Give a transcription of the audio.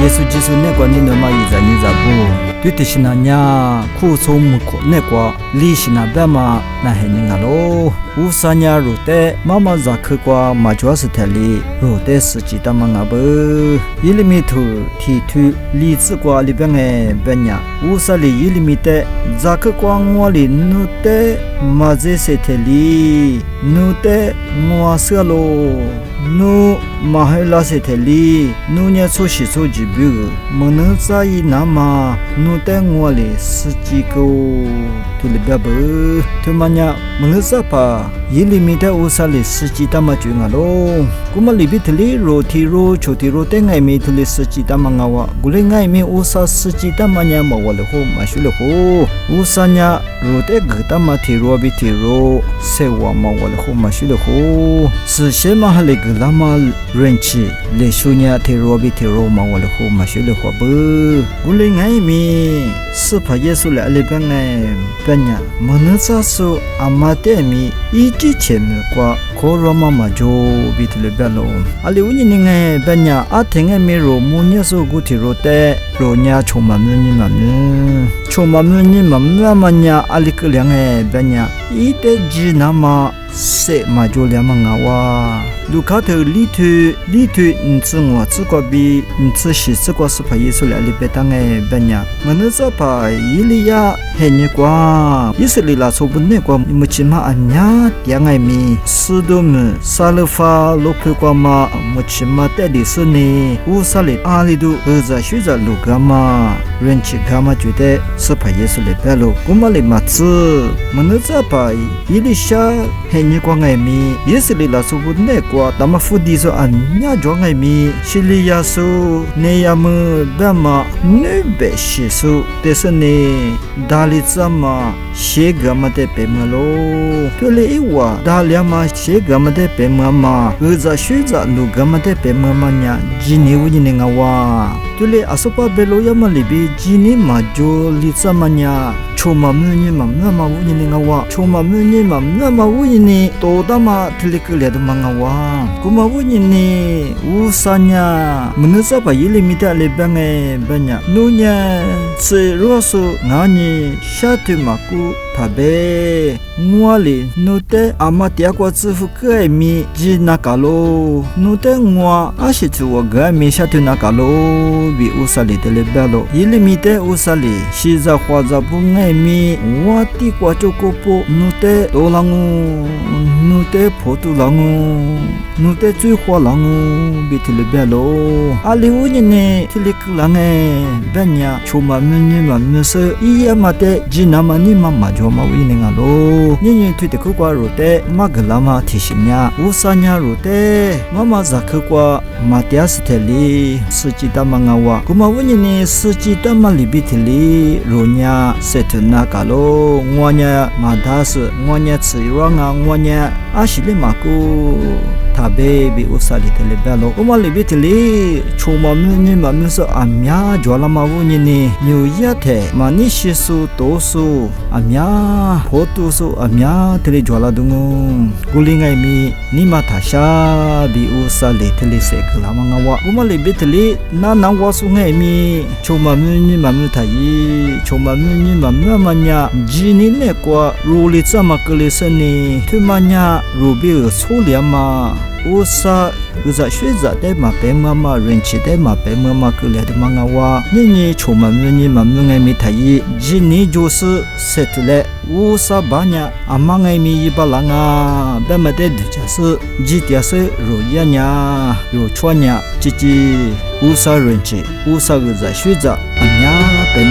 耶稣基督那个你那么一在你在不，对的是那呀，苦从木苦那个，利息那白嘛，那还你个喽。乌萨呀入的，妈妈在去过马主要是特里，入的是几大嘛个不，一厘米土提土，荔枝瓜里边个白呀，乌萨里一厘米的，在去过我里努的，马这是特里，努的我色喽。努马海拉些特里，努年初时初几标，莫能在意那么，努带我哩十几个，土里边不，土么呀，莫能在吧，一厘米的乌沙哩十几大嘛就个咯，古嘛里边特里肉提肉，秋提肉带爱米土里十几大嘛个哇，古里爱米乌沙十几大嘛呀嘛我哩好，嘛修哩好，乌沙呀肉带个大嘛提肉比提肉，谁话嘛我哩好，嘛修哩好，是些嘛哈哩个。拉玛人气，雷苏尼亚提罗比提罗嘛，我的后嘛学的话不，古里爱米，是怕耶稣来里边哎，边呀，莫能咋说阿妈带米，一直前面挂，可罗妈妈就比提里边喽，阿里乌尼宁哎，边呀，阿听哎米罗，莫尼说古提罗带，罗尼亚充满米嘛米，充满米嘛嘛呀，阿里个两哎，边呀，一代吉那么。se majolia mangawa lukato litu nzi ngwa zikwa bi nzi shi zikwa supa yesu la libetang e benya manza pa yiliya henye kwa yisli la sobne kwa muchima anya tiangai mi sudum salfa lokpe kwa ma muchima tedi suni usali alidu uza shuza lugama renchi gama jude supa yesu le belo kumali matsu manza pa yilisha henye kwa ngai mi yesli la sobne kwa tamafu so anya jo ngai mi shiliya so neyamu dama nebe shisu desne dalizama shegama de pemalo tole iwa dalyama shegama de pemama uza shuza lugama de pemama nya jini wujine ngawa tole asopa belo yamalibi jini majo litsamanya choma muni mamma wujine ngawa choma muni mamma wujine todama tlikle de mangawa kuma wujine usanya munza ba yilimita le bange banya nunya se roso ngani shatu maku tabe ngwali note amatia kwa tsufu kai mi ji nakalo note ngwa ashitu wa ga mi shatu nakalo bi usali tele balo yilimite usali shiza khwaza bungai mi wati kwa chokopo note dolangu note potulangu note tsui khwalangu bi tele balo ali wujine tliklange banya chuma munni mamse iyamate jinamani mamajo ma wininga lo nyenye twite kwa rote maglama thishinya usanya rote mama zakwa matias teli suchita mangawa kuma wonyine suchita malibitili ronya setuna kalo ngonya madas ngonya tsiranga ngonya ashile maku tabe bi usali tele balo kuma libitili chuma muni mamso amya jwala mawonyine nyuyate manishisu tosu amya potusu amya tele jwala dungu gulingai mi nima thasha bi usali tele sekla mangawa kuma libitili na wasu ngai mi chuma muni mamu thayi chuma muni mamu manya jini ne kwa ruli tsama klesani thumanya rubi soliama usa uza shweza de ma pe mama renchi de ma pe mama kule de mangawa nini choma muni mamunga mi thayi jini josu setule usa banya amanga mi yibalanga bema de jasu jitiase royanya yo chwanya chichi usa renchi usa uza shweza anya pe